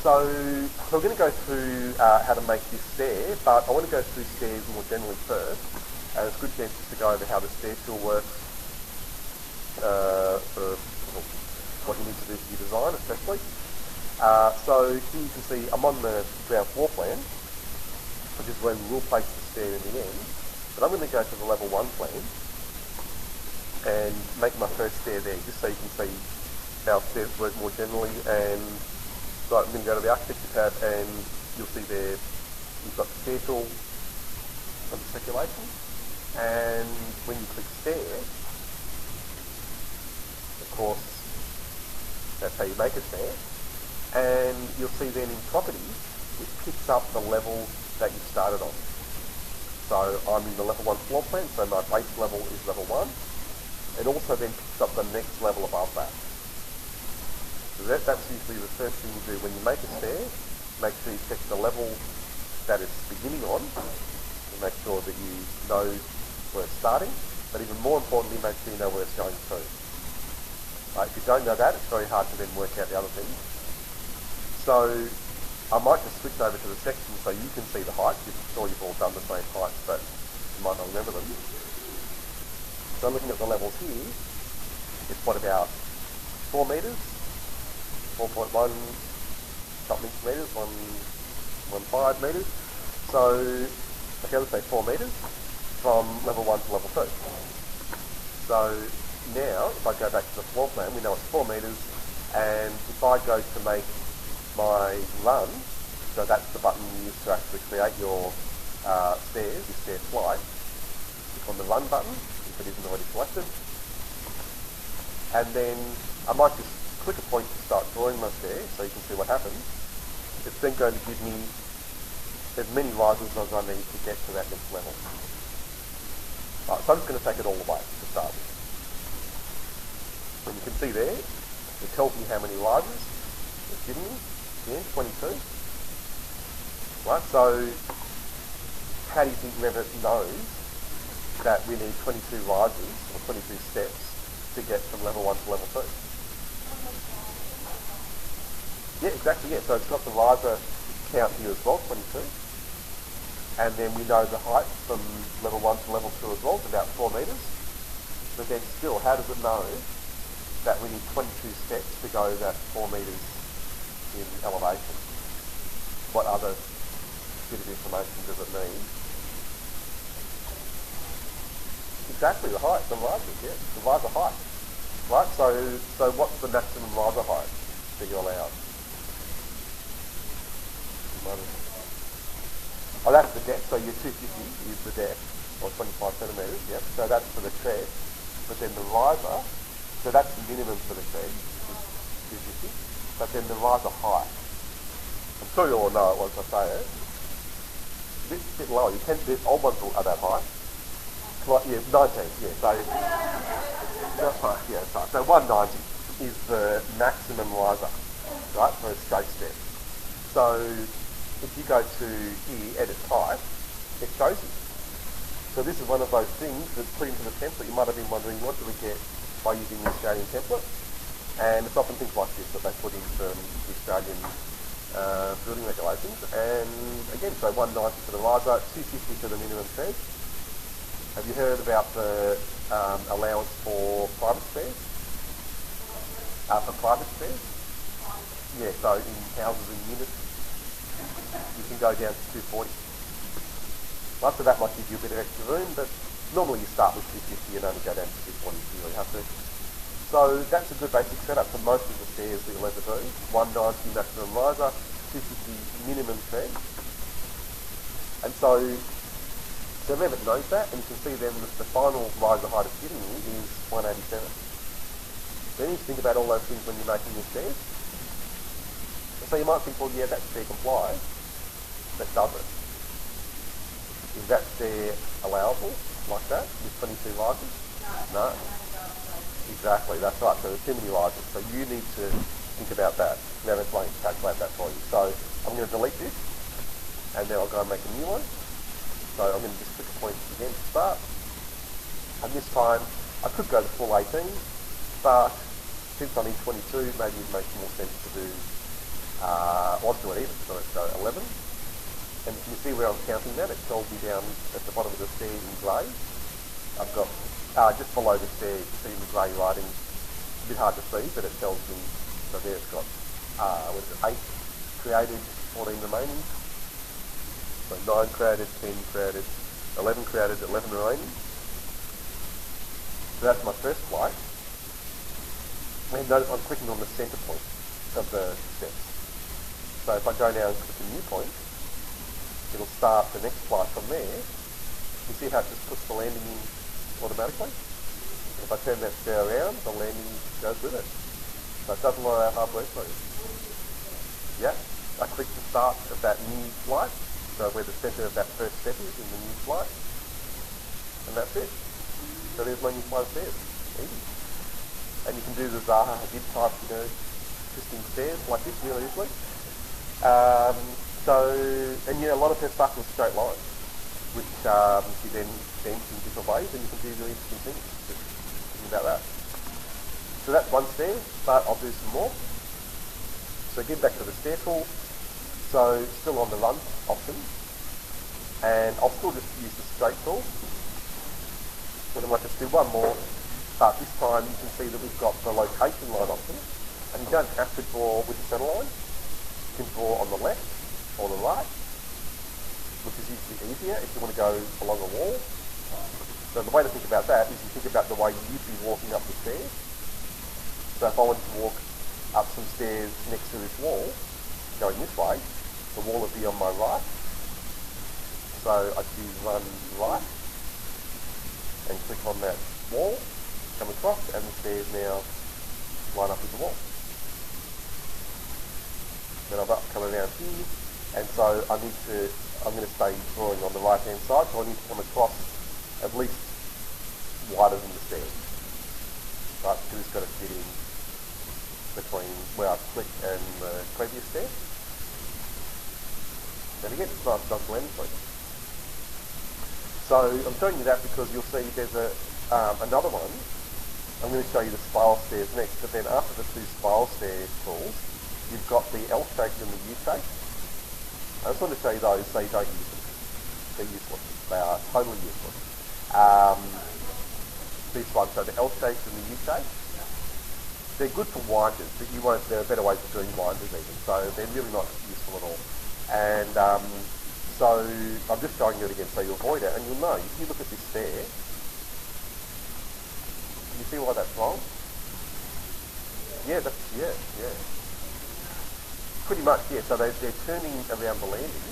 So we're going to go through how to make this stair, but I want to go through stairs more generally first. And it's a good chance just to go over how the stair tool works for what you need to do for your design, especially. So here you can see I'm on the ground floor plan, which is when we'll place the stair in the end. But I'm going to go to the level 1 plan and make my first stair there, just so you can see how stairs work more generally. And so I'm going to go to the architecture tab, and you'll see there you've got the stair tool under circulation, and when you click stair, of course that's how you make a stair, and you'll see then in properties it picks up the level that you started on. So I'm in the level 1 floor plan, so my base level is level 1. It also then picks up the next level above that. So that's usually the first thing you do when you make a stair. Make sure you check the level that it's beginning on, and make sure that you know where it's starting, but even more importantly, make sure you know where it's going to. If you don't know that, it's very hard to then work out the other things. So I might just switch over to the section so you can see the heights. I'm sure you've all done the same heights, but you might not remember them. So looking at the levels here, it's what, about 4 metres? 4.1 something metres, 1.15 metres. So, okay, let's say 4 metres from level 1 to level 2. So now, if I go back to the floor plan, we know it's 4 metres, and if I go to make my run, so that's the button you use to actually create your stairs, your stair flight, click on the run button if it isn't already selected, and then I might just click a point to start drawing my stair so you can see what happens. It's then going to give me as many rises as I need to get to that next level. Right, so I'm just going to take it all the way to start with. And you can see there, it tells me how many rises it's given me. Again, 22. Right, so how do you think Revit knows that we need 22 rises or 22 steps to get from level 1 to level 2? Yeah, exactly, yeah. So it's got the riser count here as well, 22. And then we know the height from level 1 to level 2 as well, it's about 4 metres. But then still, how does it know that we need 22 steps to go that 4 metres in elevation? What other bit of information does it need? Exactly, the height, the riser, yeah, the riser height. Right, so what's the maximum riser height that you're allowed? Oh, that's the depth, so your 250 is the depth, or 25 centimetres, yep, so that's for the tread. But then the riser, so that's the minimum for the tread, which is 250, but then the riser height. I'm sure you all know it once I say it. It's a bit lower, the old ones are that high. Yeah, 19, yeah, so that's right, yeah, that's right. So 190 is the maximum riser, right, for a straight step. So if you go to here, edit type, it shows you. So this is one of those things that's put into the template. You might have been wondering, what do we get by using the Australian template? And it's often things like this that they put in from the Australian building regulations. And again, so 190 for the riser, 250 for the minimum tread. Have you heard about the allowance for private stairs? For private stairs? Yeah, so in houses and units, you can go down to 240. Right, so that might give you a bit of extra room, but normally you start with 250 and only go down to 240 if you really have to. So that's a good basic setup for most of the stairs that you'll ever do. 190 maximum riser, 250 minimum tread. And so Revit knows that, and you can see then that the final riser height it's giving you is 187. Then you think about all those things when you're making your stairs. So you might think, well, yeah, that stair complies, but does it? Is that stair allowable like that with 22 rises? No. Exactly, that's right. So there's too many rises. So you need to think about that. Now let's calculate that for you. So I'm going to delete this, and then I'll go and make a new one. So I'm going to just click a point again to start. And this time, I could go to full 18, but since I need 22, maybe it makes more sense to do want to do it even, so let's go 11. And can you see where I'm counting that? It tells me down at the bottom of the stairs in grey. I've got, just below the stairs, you see the grey writing. It's a bit hard to see, but it tells me, so there it's got, 8 created, 14 remaining. So 9 created, 10 created, 11 created, 11 remaining. So that's my first flight. And notice I'm clicking on the centre point of the steps. So if I go now and click a new point, it'll start the next flight from there. You see how it just puts the landing in automatically? And if I turn that stair around, the landing goes with it. So it doesn't allow hard work for you. Yeah, I click the start of that new flight, so where the centre of that first step is in the new flight, and that's it. So there's my new flight of stairs. Easy. And you can do the Zaha Hadid type, twisting stairs like this really easily. And a lot of her stuff was straight lines, which you then bend in different ways, and you can do really interesting things. Just thinking about that. So that's one stair, but I'll do some more. So get back to the stair tool. So still on the run option, and I'll still just use the straight tool. And I might just do one more, but this time you can see that we've got the location line option, and you don't have to draw with the centre line. You can draw on the left or the right, which is usually easier if you want to go along a wall. So the way to think about that is you think about the way you'd be walking up the stairs. So if I wanted to walk up some stairs next to this wall, going this way, the wall would be on my right. So I'd do run right, and click on that wall, come across, and the stairs now line up with the wall. Then I've come around here, and so I'm going to stay drawing on the right hand side, so I need to come across at least wider than the stairs. Right, because it's got to fit in between where I've clicked and the previous stair. And again, it's nice landing point. So I'm showing you that because you'll see there's another one. I'm going to show you the spiral stairs next, but then after the 2 spiral stair tools, you've got the L-shape and the U-shape. I just want to show you those so you don't use them. They're useless. They are totally useless. This one, so the L-shape and the U-shape, they're good for winders, but there are better ways of doing winders even, so they're really not useful at all. And so I'm just showing you it again so you avoid it, and you'll know, if you look at this stair, can you see why that's wrong? Yeah, pretty much, yeah, so they're turning around the landing,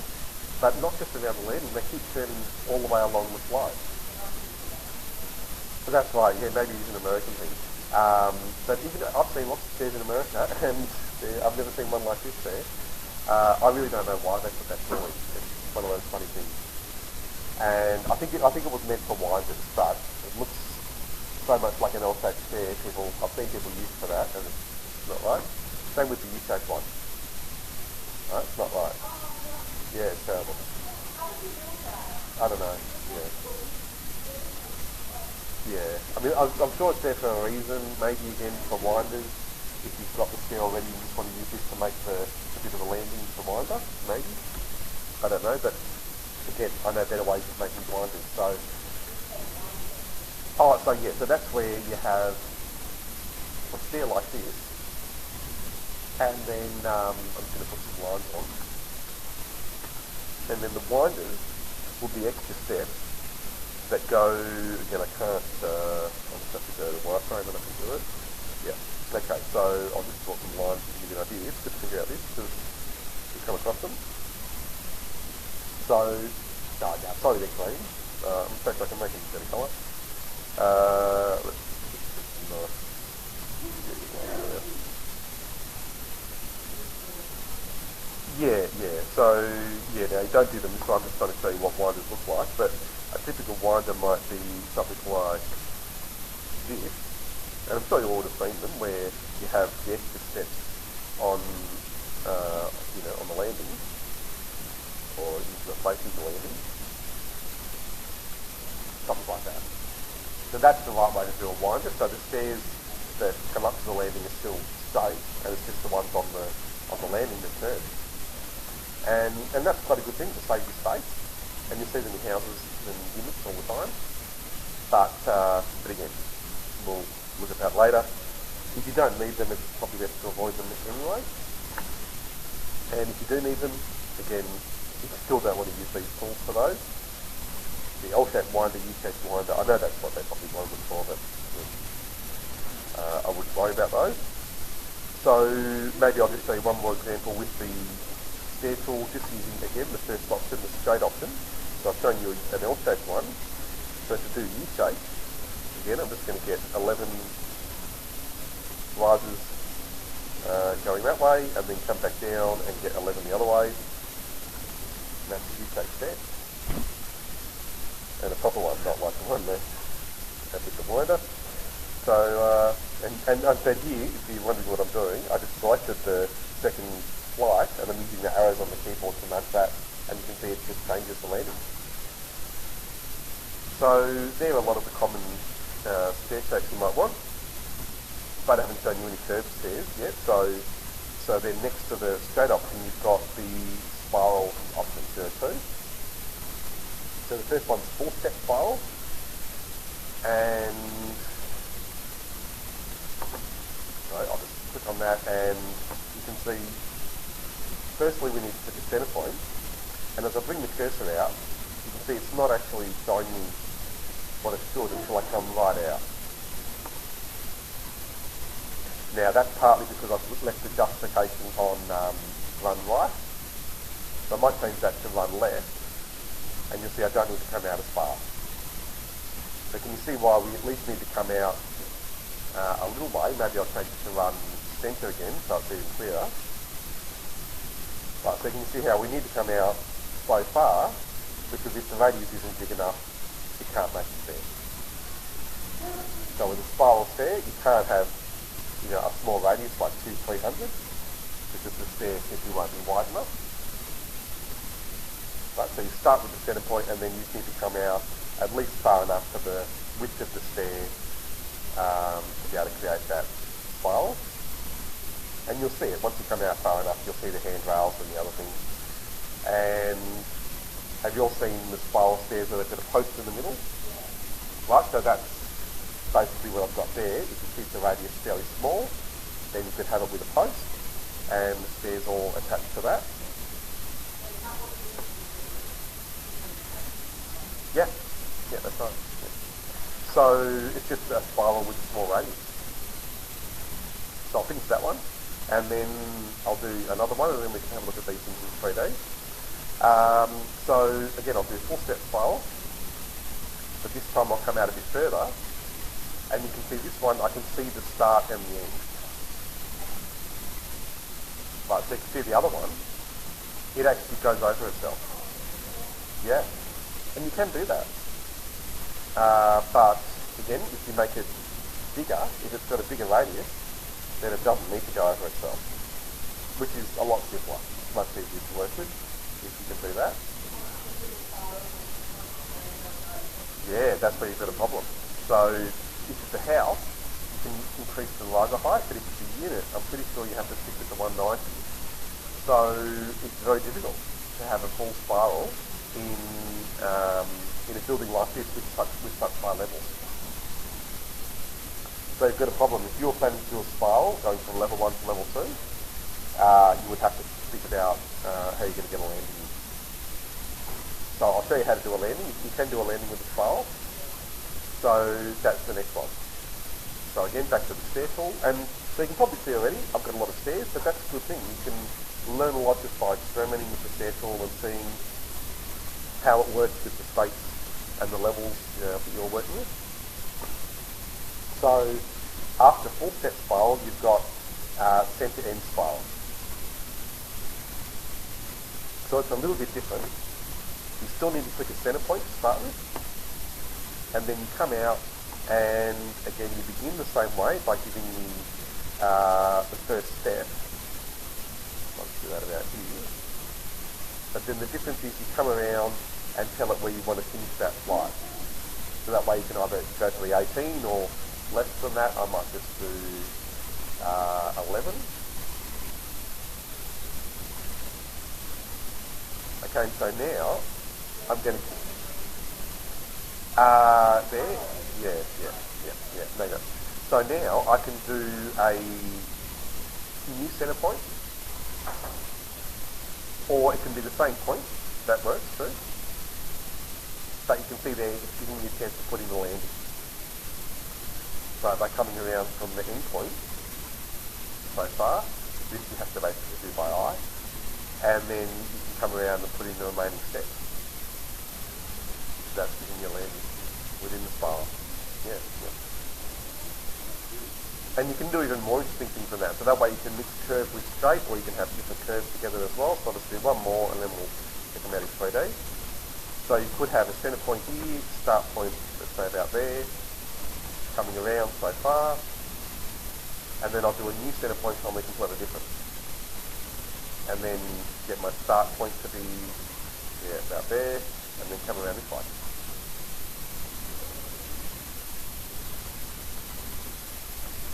but not just around the landing, they keep turning all the way along the slide. So that's right, yeah, maybe it's an American thing. But even I've seen lots of stairs in America, and I've never seen one like this there. I really don't know why they put that drawing. It's one of those funny things. And I think it was meant for winders, but it looks so much like an L-shaped stair. I've seen people use it for that, and it's not right. Same with the U-shaped one. Right? It's not right. Yeah, it's terrible. I don't know. Yeah. Yeah, I mean, I'm sure it's there for a reason, maybe again for winders, if you've got the stair already, you just want to use this to make a bit of a landing for winder, maybe, I don't know, but again, I know better ways of making winders, so that's where you have a stair like this, and then, I'm just going to put some lines on, and then the winders will be extra steps that go, again I can't, I'll just have to go to wireframe and I can do it. Yeah, okay, so I'll just draw some lines to give you an idea. It's good to figure out this because you've come across them. So, sorry they're green. In fact I can make it a better colour. Let's get some nice, so, now you don't do them, so I'm just trying to show you what winders look like, but a typical winder might be something like this, and I'm sure you all would have seen them, where you have the extra steps on, on the landing, or replacing the landing, something like that. So that's the right way to do a winder. So the stairs that come up to the landing are still straight, and it's just the ones on the landing that turn. And that's quite a good thing to save you space. And you see them in houses and units all the time. But again, we'll look at that later. If you don't need them, it's probably best to avoid them anyway. And if you do need them, again, you still don't want to use these tools for those. The L-shaped winder, U-shaped winder, I know that's what they probably wanted them for, but I wouldn't worry about those. So maybe I'll just show you one more example with the stair tool, just using, again, the first option, the straight option. So I've shown you an L-shaped one. So to do U-shape, again, I'm just going to get 11 rises going that way, and then come back down and get 11 the other way. And that's a U-shape step. And a proper one, not like the one there with the winder. So, and I said here, if you're wondering what I'm doing, I just selected the second flight, and I'm using the arrows on the keyboard to nudge that, and you can see it just changes the landing. So there are a lot of the common stair shapes you might want, but I haven't shown you any curved stairs yet. So then next to the straight option, you've got the spiral option there too. So the first one's 4-step spiral, and I'll just click on that, and you can see, firstly we need to pick a centre point, and as I bring the cursor out, you can see it's not actually showing me what it should until I come right out. Now that's partly because I've left the justification on run right, so I might change that to run left, and you'll see I don't need to come out as far. So can you see why we at least need to come out a little way? Maybe I'll change it to run centre again so it's even clearer. Right, so can you see how we need to come out so far, because if the radius isn't big enough, you can't make the stair. So with a spiral stair, you can't have a small radius like 200-300, because the stair simply won't be wide enough. Right, so you start with the centre point, and then you just need to come out at least far enough for the width of the stair to be able to create that spiral. And you'll see it, once you come out far enough, you'll see the handrails and the other things. And have you all seen the spiral stairs where they've got a post in the middle? Right, so that's basically what I've got there. If you keep the radius fairly small, then you could have it with a post, and the stairs all attached to that. Yeah, that's right. Yeah. So it's just a spiral with a small radius. So I'll finish that one, and then I'll do another one, and then we can have a look at these things in 3D. So again, I'll do a 4-step spiral, but this time I'll come out a bit further, and you can see this one, I can see the start and the end. Right, so you can see the other one, it actually goes over itself. Yeah. And you can do that. But again, if you make it bigger, if it's got a bigger radius, then it doesn't need to go over itself, which is a lot simpler. It's much easier to work with if you can do that. Yeah, that's where you've got a problem. So if it's a house, you can increase the riser height, but if it's a unit, I'm pretty sure you have to stick with the 190. So it's very difficult to have a full spiral in a building like this with such high levels. So you've got a problem. If you're planning to do a spiral going from level 1 to level 2, you would have to think about how you're going to get a landing. So I'll show you how to do a landing. You can do a landing with a spiral. So that's the next one. So again, back to the stair tool. And so you can probably see already, I've got a lot of stairs, but that's a good thing. You can learn a lot just by experimenting with the stair tool and seeing how it works with the space and the levels that you're working with. So after 4-step spiral, you've got centre-end spiral. So it's a little bit different. You still need to click a centre point to start with, and then you come out, and again you begin the same way by giving the first step. Let's do that about here. But then the difference is you come around and tell it where you want to finish that flight. So that way you can either go to the 18 or less than that. I might just do 11. Okay, so now I'm going to there, yeah. No, no. So now I can do a new center point, or it can be the same point. That works too. But you can see there, it's giving me a chance to put in the landing. So by coming around from the end point so far, this you have to basically do by eye, and then you can come around and put in the remaining steps. That's giving you a landing within the spiral. Yeah. And you can do even more interesting things than that. So that way you can mix curve with straight, or you can have different curves together as well. So I'll just do one more, and then we'll get them out in 3D. So you could have a center point here, start point, let's say about there, coming around so far, and then I'll do a new center point somewhere completely different. And then get my start point to be about there, and then come around this way.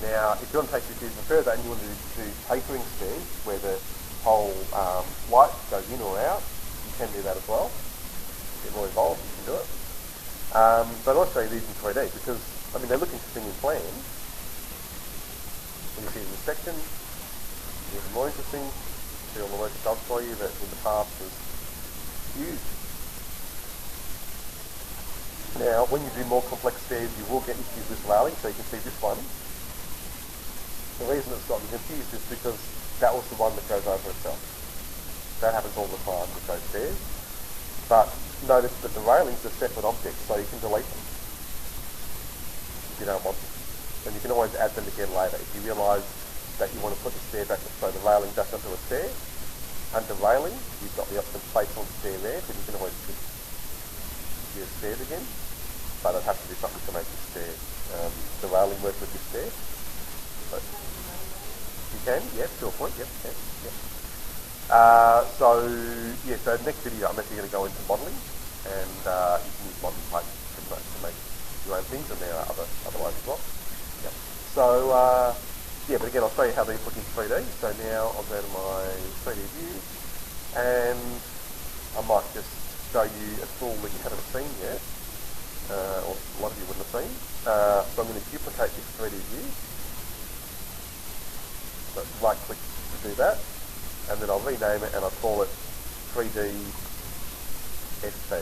Now, if you want to take this even further and you want to do tapering stairs, where the whole light goes in or out, you can do that as well. Get more involved, you can do it. But I'll show you these in 3D because, I mean, they're looking interesting in plan. When you see it in the section, even more interesting. See all the work it does for you that in the past was huge. Now, when you do more complex stairs, you will get issues with railing, so you can see this one. The reason it's gotten confused is because that was the one that goes over itself. That happens all the time with those stairs. But notice that the railings are separate objects, so you can delete them if you don't want them. And you can always add them again later. If you realise that you want to put the stair back so the railing back onto a stair, under railing, you've got the option to place on stair there, but you can always put your stairs again. But I'd have to do something to make the stair, the railing work with this stair. But you can, yeah, to a point, yep, you can, yep. So next video I'm actually going to go into modelling, and you can use modelling types to make your own things, and there are other ways as well. Yep. So, but again, I'll show you how these look in 3D. So now I'll go to my 3D view, and I might just show you a tool that you haven't seen yet, or a lot of you wouldn't have seen. So I'm going to duplicate this 3D view. So right click to do that, and then I'll rename it and I'll call it 3D SB.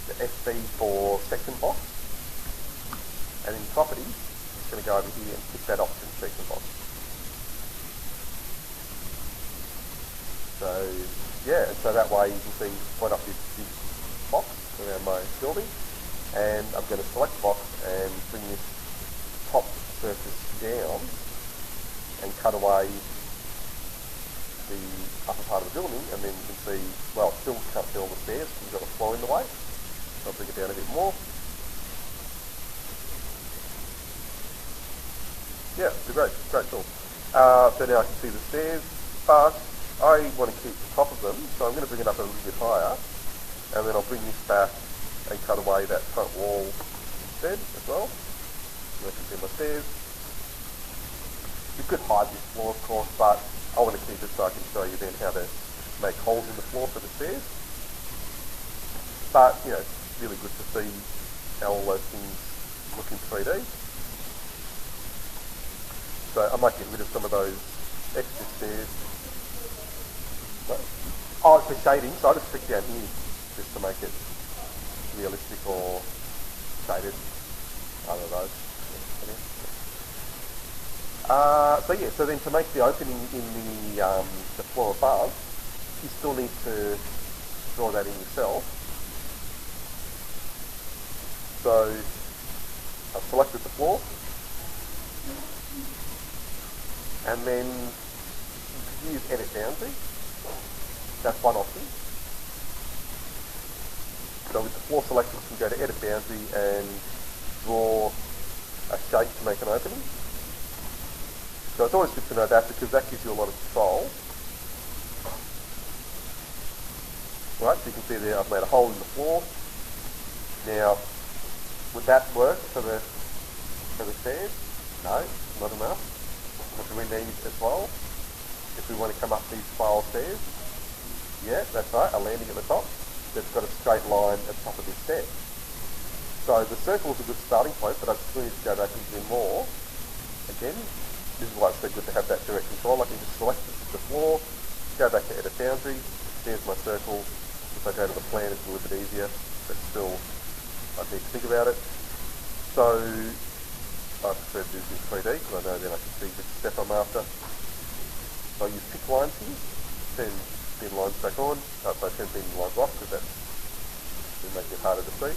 The SB for section box, and in properties, I'm just going to go over here and pick that option, section box. So and so that way you can see point up this big box around my building, and I'm going to select box and bring this top surface down and cut away the upper part of the building, and then you can see, well, still can't see all the stairs because you've got the floor in the way. So I'll bring it down a bit more. Yeah, it's a great tool. So now I can see the stairs, but I want to keep the top of them, so I'm going to bring it up a little bit higher, and then I'll bring this back and cut away that front wall instead as well. So I can see my stairs. You could hide this floor, of course, but I want to keep it so I can show you then how to make holes in the floor for the stairs. But, you know, it's really good to see how all those things look in 3D. So I might get rid of some of those extra stairs. Oh, it's for shading, so I'll just click down here just to make it realistic or shaded. Either of those. So then to make the opening in the floor above, you still need to draw that in yourself. So I've selected the floor, and then use edit boundary. That's one option. So with the floor selected, you can go to edit boundary and draw a shape to make an opening. So it's always good to know that because that gives you a lot of control. Right, so you can see there I've made a hole in the floor. Now, would that work for the stairs? No, not enough. What do we need as well? If we want to come up these spiral stairs, Yeah, that's right, a landing at the top that's got a straight line at the top of this stair. So the circle is a good starting point, but I still need to go back and do more. Again, this is why it's so good to have that direct control. I can just select the floor, go back to Edit Boundary, there's my circle. If I go to the plan, it's a little bit easier, but still, I need to think about it. So, I prefer to do this in 3D, because I know then I can see which step I'm after. So I use pick lines here, turn thin lines back on, so turn thin lines off, because that's going to make it harder to see.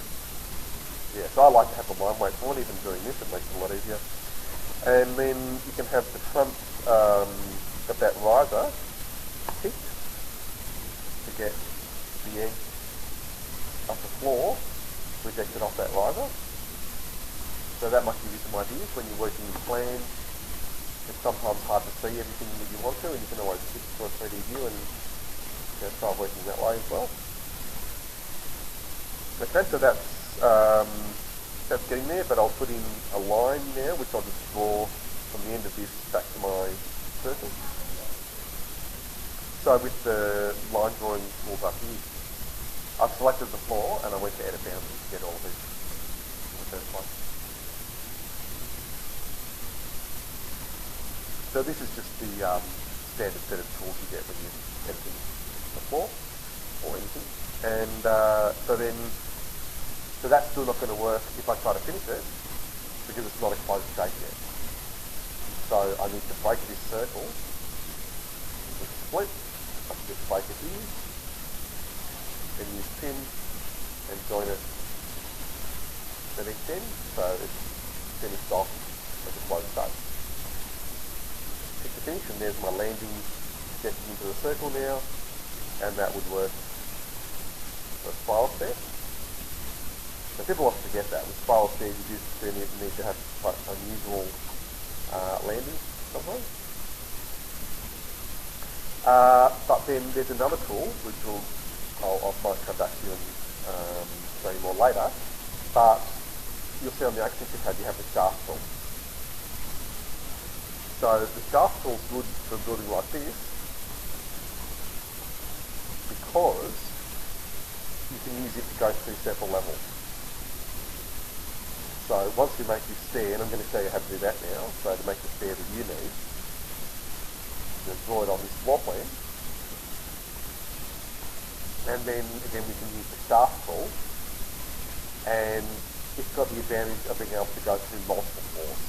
Yeah, so I like to have the line weights on, even doing this, it makes it a lot easier. And then you can have the front of that riser picked to get the edge of the floor projected off that riser. So that might give you some ideas when you're working in plan. It's sometimes hard to see everything that you want to, and you can always switch to a 3D view and try working that way as well. Okay, so that's getting there, but I'll put in a line now, which I'll just draw from the end of this back to my circle. So with the line drawing tools up here, I've selected the floor and I went to Edit Boundary to get all of this in the first place. So this is just the standard set of tools you get when you're editing a floor or anything. And so that's still not going to work if I try to finish it, because it's not a closed shape yet. So I need to break this circle into a split. I can just break it here, then use pin and join it to the next end, so it's finished off as a closed shape. Click to finish, and there's my landing getting into the circle now, and that would work for a spiral stair. So people often forget that. With spiral stairs, you do need to have quite unusual landings sometimes. But then there's another tool, which I might come back to you and show you more later. But you'll see on the architecture tab you have the shaft tool. So the shaft tool is good for a building like this because you can use it to go through several levels. So once we make this stair, and I'm going to show you how to do that now, so to make the stair that you need, you draw it on this floor plan, and then again we can use the shaft tool, and it's got the advantage of being able to go through multiple floors.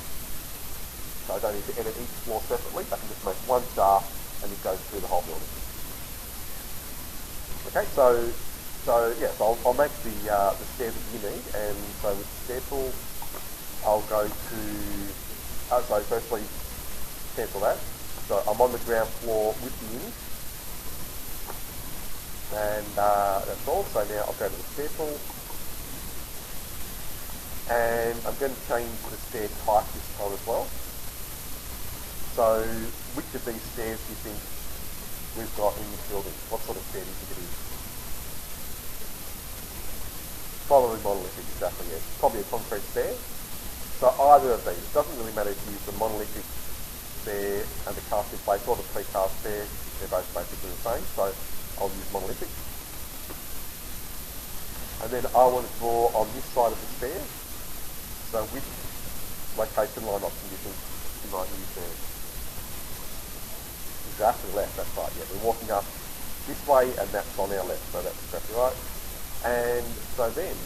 So I don't need to edit each floor separately, I can just make one shaft and it goes through the whole building. Okay, so I'll make the stair that you need, and so with the stair tool, I'll go to, firstly, cancel that. So I'm on the ground floor with the image, and that's all. So now I'll go to the stair tool, and I'm going to change the stair type this time as well. So which of these stairs do you think we've got in this building? What sort of stair do you think it is? Following monolithic, exactly, yes. Probably a concrete stair. So either of these, it doesn't really matter if you use the monolithic stair and the cast in place or the precast stair, they're both basically the same, so I'll use monolithic. And then I want to draw on this side of the stair, so which location line option do you think you might use there? Exactly left, that's right, yeah, we're walking up this way and that's on our left, so that's exactly right. And so then,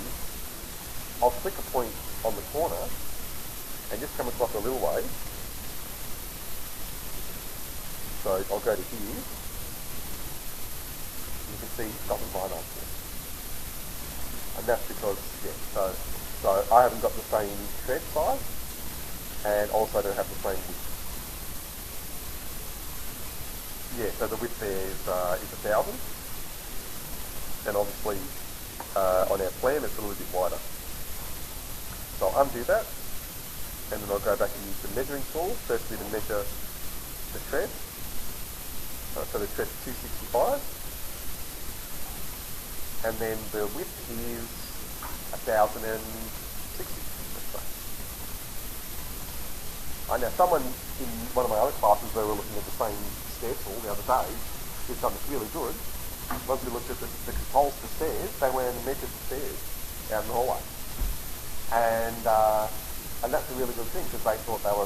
I'll click a point on the corner and just come across a little way. So I'll go to here. You can see it doesn't line up here. And that's because, yeah, so I haven't got the same tread size and also don't have the same width. Yeah, so the width there is 1,000. And obviously, on our plan, it's a little bit wider. So I'll undo that, and then I'll go back and use the measuring tool, firstly to measure the tread. So the tread's 265, and then the width is 1,060. I know someone in one of my other classes, they were looking at the same stair tool the other day, did something really good, once we looked at the controls for stairs, they went and measured the stairs out in the hallway. And that's a really good thing because they thought they were,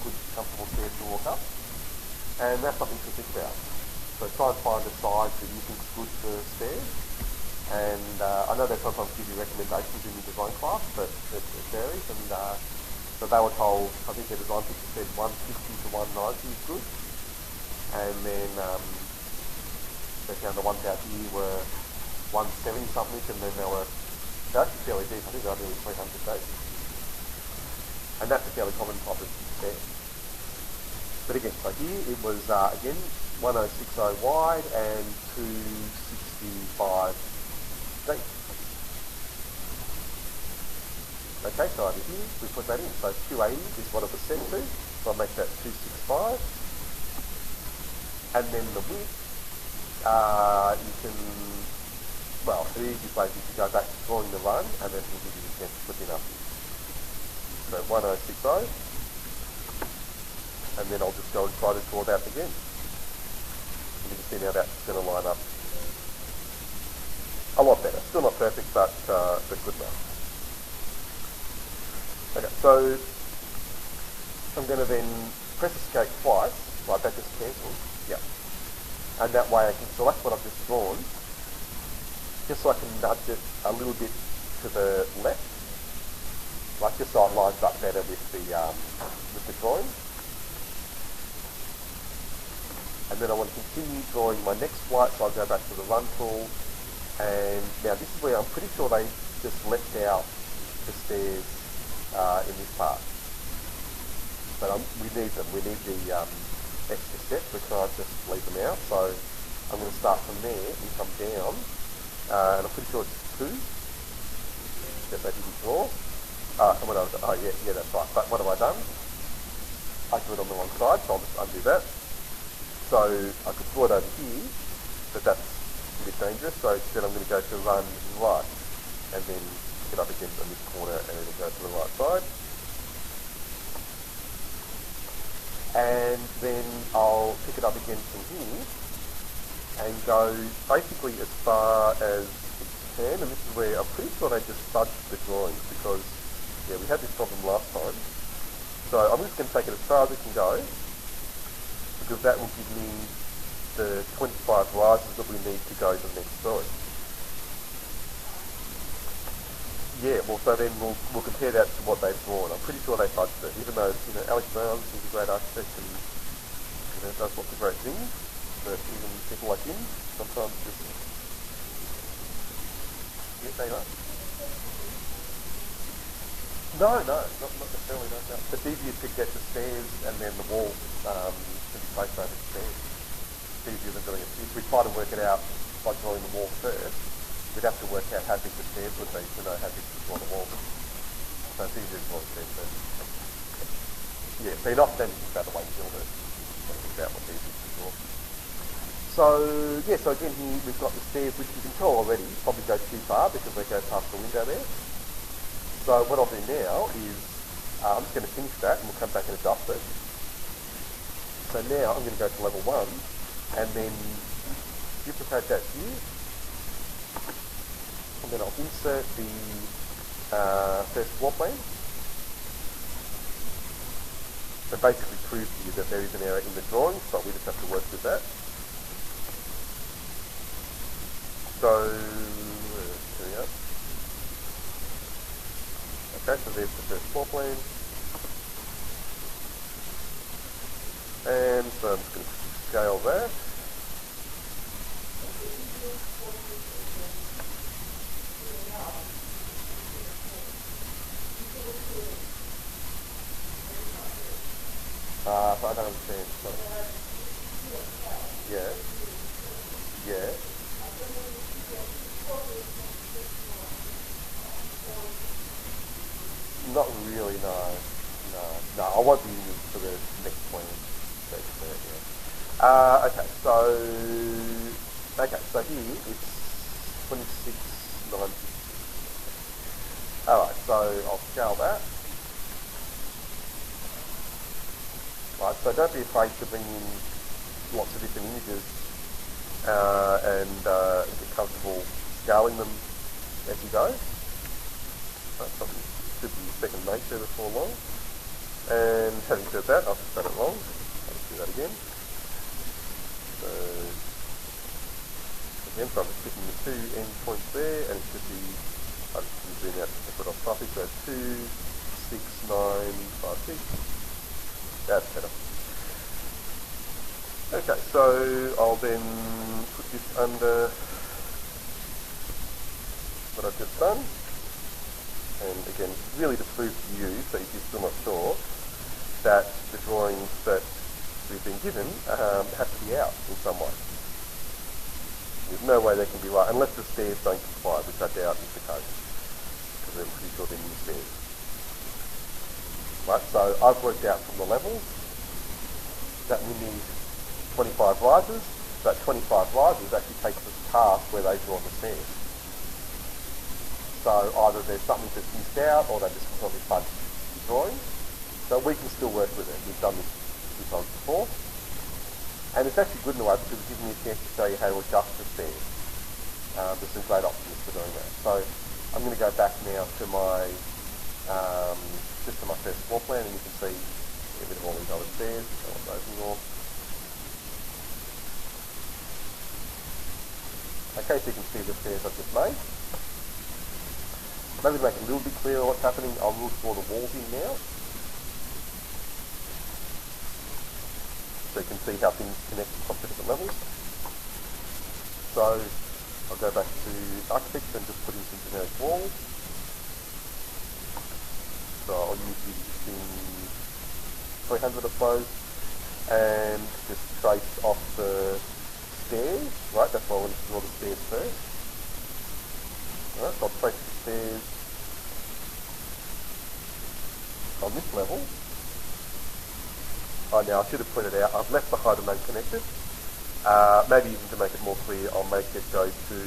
good, comfortable stairs to walk up. And that's something to think about. So try and find a size that you think is good for stairs. And I know they sometimes give you recommendations in your design class, but it varies. And so they were told, I think their design teacher said 150 to 190 is good. And then they found the ones out here were 170 something, and then they're actually fairly deep. I think they're nearly 300 deep. And that's a fairly common type of stair. But again, so here it was, again, 1060 wide and 265 deep. Okay, so over here, we put that in. So 280 is what it was set to. So I'll make that 265. And then the width, you can, well, the easiest way is to go back to drawing the run, and then we'll give you a chance to put in up here. So 1060. And then I'll just go and try to draw that again. And you can see now that's going to line up a lot better. Still not perfect, but good enough. Okay, so I'm going to then press escape twice, like that just cancels, yeah. And that way I can select what I've just drawn, just so I can nudge it a little bit to the left, like just so it lines up better with the drawing. And then I want to continue drawing my next flight, so I'll go back to the run tool. And now this is where I'm pretty sure they just left out the stairs in this part. But we need them. We need the extra steps. We can't just leave them out. So I'm going to start from there and come down. And I'm pretty sure it's 2 that they didn't draw. Yeah, that's right. But what have I done? I drew it on the wrong side, so I'll just undo that. So I could draw it over here, but that's a bit dangerous. So instead I'm going to go to run right, and then pick it up again on this corner, and then go to the right side. And then I'll pick it up again from here, and go basically as far as it can. And this is where I'm pretty sure they just fudged the drawings, because yeah, we had this problem last time. So I'm just going to take it as far as it can go, because that will give me the 25 rises that we need to go to the next story. Yeah, well, so then we'll compare that to what they've drawn. I'm pretty sure they fudged it, even though Alex Brown is a great architect and does lots of great things, but even people like him sometimes just they are. No, not necessarily. No. It's easier to get the stairs and then the wall to be placed over the stairs. It's easier than doing it. If we try to work it out by drawing the wall first, we'd have to work out how big the stairs would be to know how big to draw the wall. So it's easier to draw the stairs first. Yeah, so you're not then thinking about the way you build it. Think about what's easier to draw. So, yeah, so again here we've got the stairs, which you can tell already probably go too far because they go past the window there. So what I'll do now is, I'm just going to finish that and we'll come back and adjust it. So now I'm going to go to level 1 and then duplicate that here. And then I'll insert the first floor plan. So basically prove to you that there is an error in the drawing, so we just have to work with that. So, here we go. Okay, so there's the first floor plan. And so I'm just going to scale that. So I don't understand. Sorry. Yeah. Yeah. Not really, no. I won't be using it for the next plan. Yeah. Okay, so here it's 26.90. Alright, so I'll scale that. Right, so don't be afraid to bring in lots of different images and get comfortable scaling them as you go. That probably should be second nature before long. And having said that, I've just done it wrong. Let's do that again. So again, so I'm just picking the two endpoints there, and it should be, I just can zoom out to put off topic, so 2, 6, 9, 5, 6. That's better. Okay, so I'll then put this under what I've just done. And again, really to prove to you, so if you're still not sure, that the drawings that we've been given have to be out in some way. There's no way they can be right, unless the stairs don't comply, which I doubt is the case, because I'm pretty sure they're new stairs. Right, so I've worked out from the levels that we need 25 risers. That 25 risers actually takes us past where they've drawn the stairs. So either there's something that's missed out, or they just completely fudged the drawing. So we can still work with it. We've done this a few times before. And it's actually good in a way because it gives me a chance to show you how to adjust the stairs. There's some great options for doing that. So I'm going to go back now to my just to my first floor plan, and you can see a bit of all these other stairs. I don't want those anymore. Okay, so you can see the stairs I've just made. Maybe to make it a little bit clearer what's happening, I will draw the walls in now. So you can see how things connect across the different levels. So I'll go back to architecture and just put in some generic walls. So I'll use the existing 300 I suppose, and just trace off the stairs, right? That's why I wanted to draw the stairs first. Alright, so I'll trace the stairs on this level. Oh, now I should have pointed out, I've left the high domain connected. Maybe even to make it more clear, I'll make it go to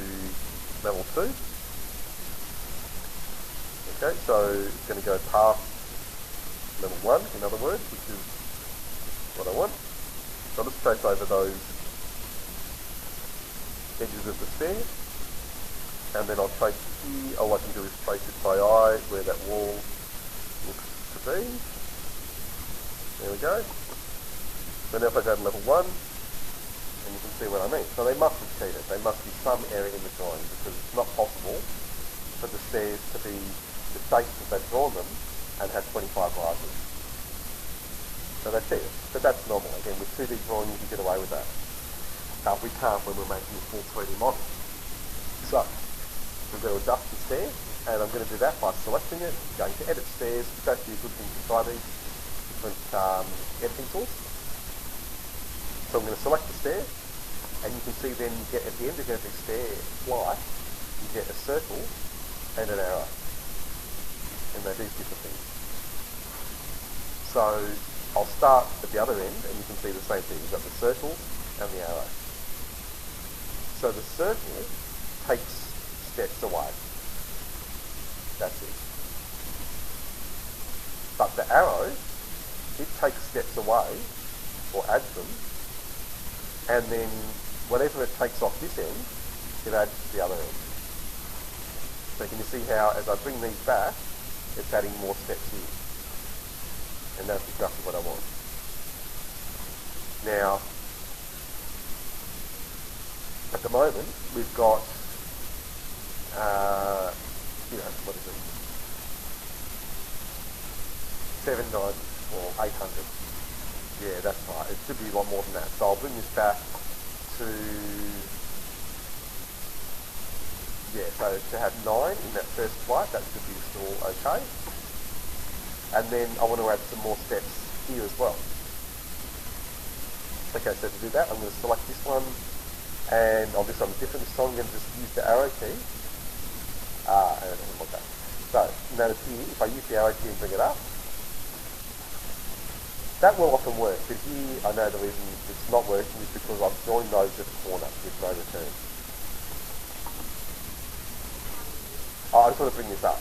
level 2. Okay, so it's going to go past level 1, in other words, which is what I want. So I'll just trace over those edges of the stair, and then I'll trace here. All I can do is trace it by eye where that wall looks to be. There we go. So now if I go to level 1, and you can see what I mean. So they must have cheated. There must be some error in the drawing, because it's not possible for the stairs to be the shape that they've drawn them and have 25 rises. So they cheated. But that's normal. Again, with 2D drawing, you can get away with that. We can't when we're making a full 3D model. So I'm going to adjust the stair, and I'm going to do that by selecting it, going to edit stairs. It's actually a good thing to try these different editing tools. So I'm going to select the stair, and you can see then you get at the end of every stair flight, you get a circle and an arrow. And they do different things. So I'll start at the other end, and you can see the same thing. You've got the circle and the arrow. So the circle takes steps away. That's it. But the arrow, it takes steps away, or adds them, and then whatever it takes off this end, it adds to the other end. So can you see how, as I bring these back, it's adding more steps here. And that's exactly what I want. Now, at the moment, we've got, what is it? 790 or 800. Yeah, that's right. It should be a lot more than that. So I'll bring this back to, so to have 9 in that first flight, that should be still okay. And then I want to add some more steps here as well. Okay, so to do that, I'm going to select this one, and I'll do something different this time. I'm going to just use the arrow key. And okay. So, notice here, if I use the arrow key and bring it up, that will often work, but here I know the reason it's not working is because I've joined those at the corner with no return. I just want to bring this up.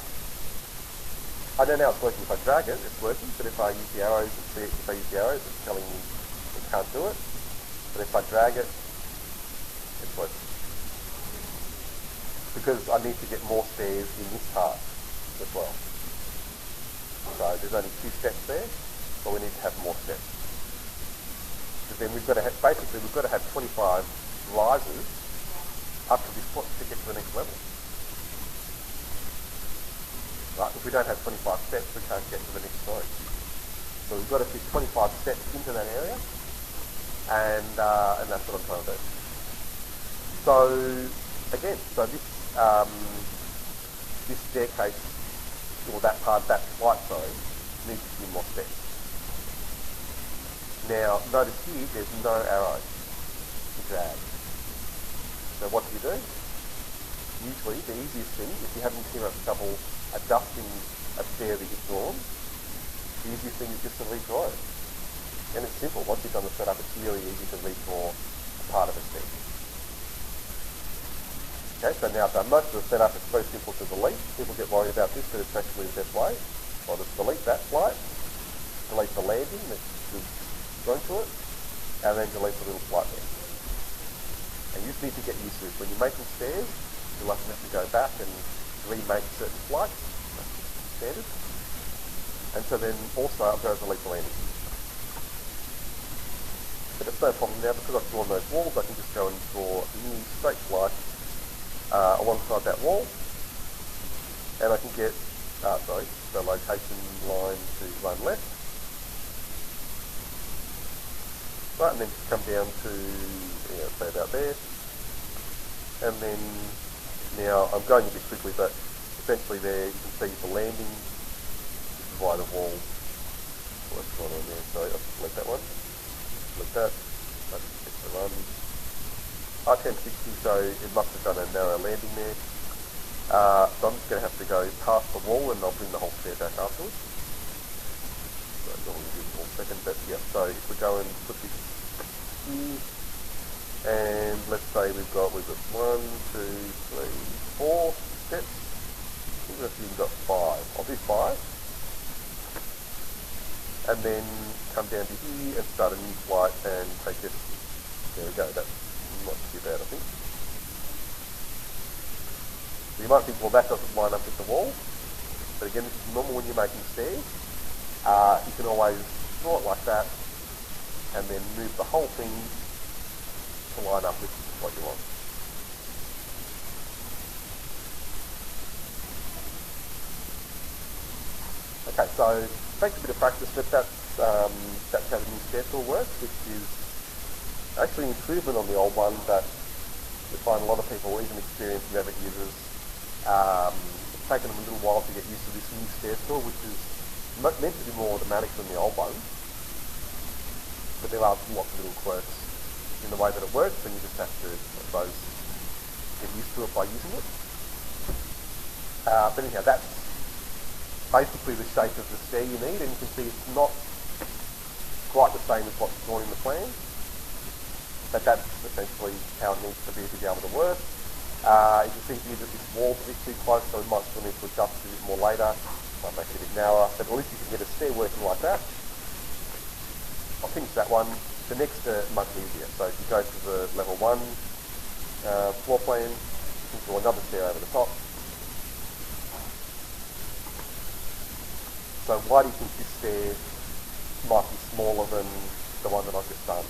I know now it's working. If I drag it, it's working, but if I use the arrows, it's telling me it can't do it. But if I drag it, It's worse. Because I need to get more stairs in this part as well. So there's only 2 steps there, but we need to have more steps. Because then we've got to have, basically we've got to have 25 rises up to this point to get to the next level. Right, if we don't have 25 steps, we can't get to the next story. So we've got to fit 25 steps into that area, and that's what I'm trying to do. So again, this staircase, or that part, that flight, needs a few more steps. Now, notice here, there's no arrow to drag. So what do? Usually, the easiest thing, if you're having too much trouble adjusting a stair that you've drawn, the easiest thing is just to redraw it. And it's simple. Once you've done the setup, it's really easy to redraw a part of a stair. Okay, so now I've done most of the setup. It's very simple to delete. People get worried about this, but it's actually the best way. I'll just delete that flight, delete the landing that's going to it, and then delete the little flight there. And you just need to get used to it. When you're making stairs, you'll often have to go back and remake certain flights. That's standard. And so then also I'll go delete the landing. But it's no problem now because I've drawn those walls. I can just go and draw a new straight flight alongside that wall, and I can get the location line to run left. Right, and then come down to say about there, and then now I'm going a bit quickly, but essentially there you can see the landing. This is why the wall. What's going on there? Sorry, I'll select that one. Select that. That's the run. R1060, so it must have done a narrow landing there. So I'm just going to have to go past the wall and I'll bring the whole stair back afterwards. So I'll give it a second, but yeah, so if we go and put this here, and let's say we've got 1, 2, 3, 4 steps. Even if you've got 5, I'll do 5. And then come down to here and start a new flight and take it. There we go, that's not too bad, I think. So you might think, well, that doesn't line up with the wall. But again, this is normal when you're making stairs. You can always draw it like that and then move the whole thing to line up with what you want. Okay, so it takes a bit of practice, but that's how the new stair tool works, which is actually an improvement on the old one that we find a lot of people, even experienced Revit users, it's taken them a little while to get used to this new stair tool, which is meant to be more automatic than the old one. But there are lots of little quirks in the way that it works, and you just have to, I suppose, get used to it by using it. But anyhow, that's basically the shape of the stair you need, and you can see it's not quite the same as what's drawn in the plan. But that's essentially how it needs to be able to work. You can see here that this wall's a bit too close, so we might still need to adjust it a bit more later. Might make it a bit narrower, but at least you can get a stair working like that. I'll finish that one. The next much easier. So if you go to the level 1 floor plan, you can draw another stair over the top. So why do you think this stair might be smaller than the one that I've just done?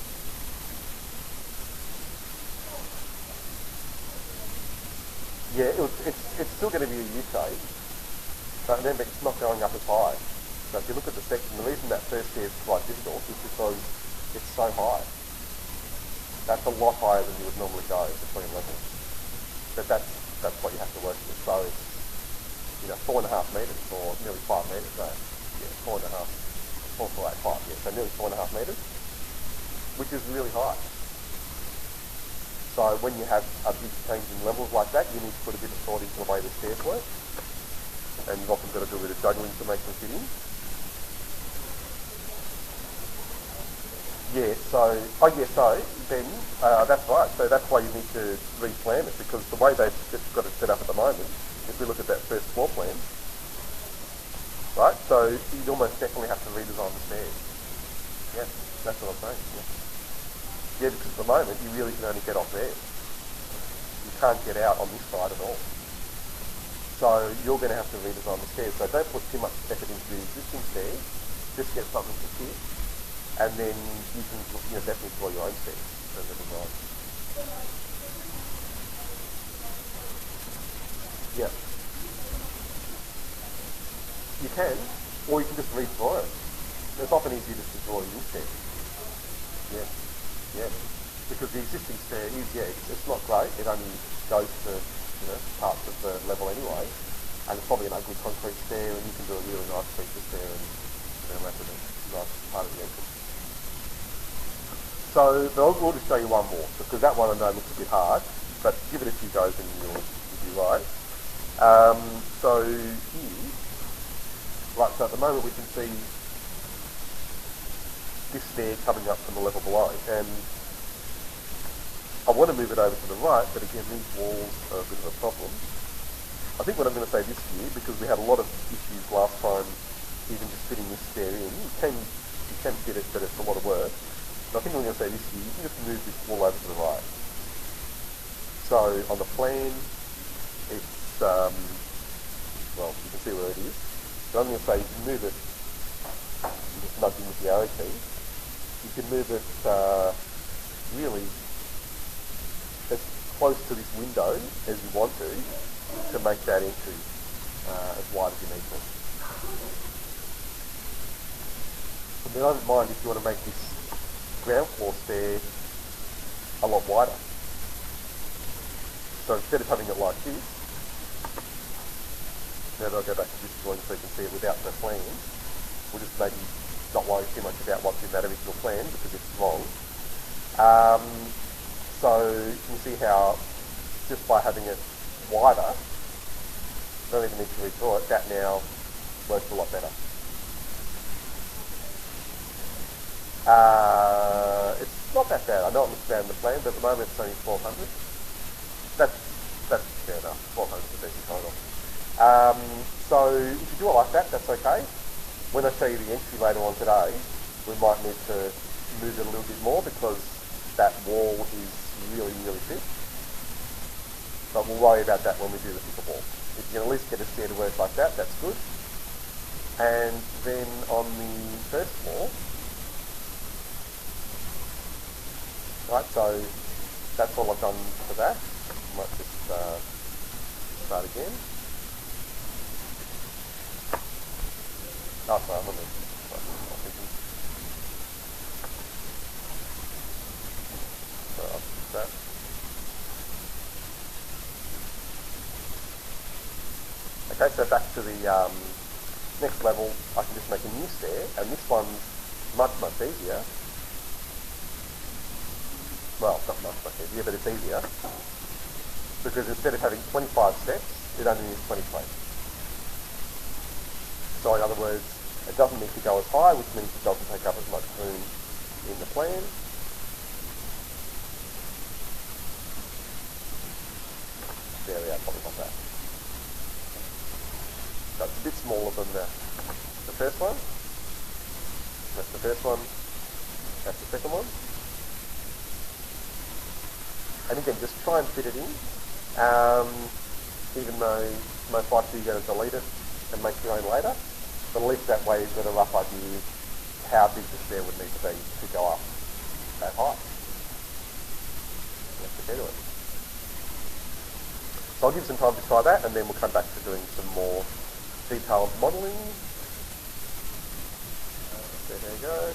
Yeah, it's still going to be a U-shape, but remember it's not going up as high. So if you look at the section, the reason that first stair is quite difficult is because it's so high. That's a lot higher than you would normally go between levels. But that's what you have to work with. So it's 4.5 metres or nearly 5 metres. So yeah, 4.5, 4, 4, 8, 5. Yeah, so nearly 4.5 metres, which is really high. So when you have a big change in levels like that, you need to put a bit of thought into the way the stairs work. And you've often got to do a bit of juggling to make them fit in. Yeah, so then that's right. So that's why you need to replan it, because the way they've got it set up at the moment, if we look at that first floor plan, right, so you'd almost definitely have to redesign the stairs. Yeah, that's what I'm saying. Yeah, because at the moment you really can only get off there. can't get out on this side at all. So you're going to have to redesign the stairs. So don't put too much effort into the existing stairs. Just get something to fit, and then you can definitely draw your own stairs as a design. Yeah. You can, or you can just redraw it. It's often easier just to draw a new stair. Yeah. Because the existing stair is, it's not great. It only goes to, parts of the level anyway. And it's probably an ugly concrete stair, and you can do a really nice feature stair and wrap it in a nice part of the entrance. So we'll just show you one more, because that one I know looks a bit hard, but give it a few goes and you'll be right. So here, right, so at the moment we can see this stair coming up from the level below, and I want to move it over to the right, but again these walls are a bit of a problem. I think what I'm going to say this year, because we had a lot of issues last time even just fitting this stair in, you can fit it, but it's a lot of work. But I think I'm going to say this year, you can just move this wall over to the right. So on the plan, it's, well, you can see where it is. So I'm going to say you can move it, just nudging with the arrow key, you can move it really as close to this window as you want to make that entry as wide as you need to. And then I don't mind if you want to make this ground floor stair a lot wider. So instead of having it like this, now that I'll go back to this drawing so you can see it without the plan, we'll just maybe not worry too much about what's in that original plan because it's wrong. So you can see how just by having it wider, don't even need to redraw it, that now works a lot better. It's not that bad. I know it looks bad in the plan, but at the moment it's only 1200. That's fair enough. 1200 is a decent total. So if you do it like that, that's okay. When I show you the entry later on today, we might need to move it a little bit more because that wall is really, really thick. But we'll worry about that when we do the thicker wall. If you can at least get a stair to work like that, that's good. And then on the first floor, right, so that's all I've done for that. I might just start again. Oh, sorry, I'm thinking. So I'll fix that. Okay, so back to the next level, I can just make a new stair, and this one's much, much easier. Well, not much, much easier, but it's easier. Because instead of having 25 steps, it only needs 23. So in other words, it doesn't need to go as high, which means it doesn't take up as much room in the plan. There we are, probably not that. So it's a bit smaller than the first one. That's the first one. That's the second one. And again, just try and fit it in, even though most likely you're going to delete it and make your own later. But at least that way you've got a rough idea how big the stair would need to be to go up that high. That's the key to it. So I'll give some time to try that, and then we'll come back to doing some more detailed modelling. There you go.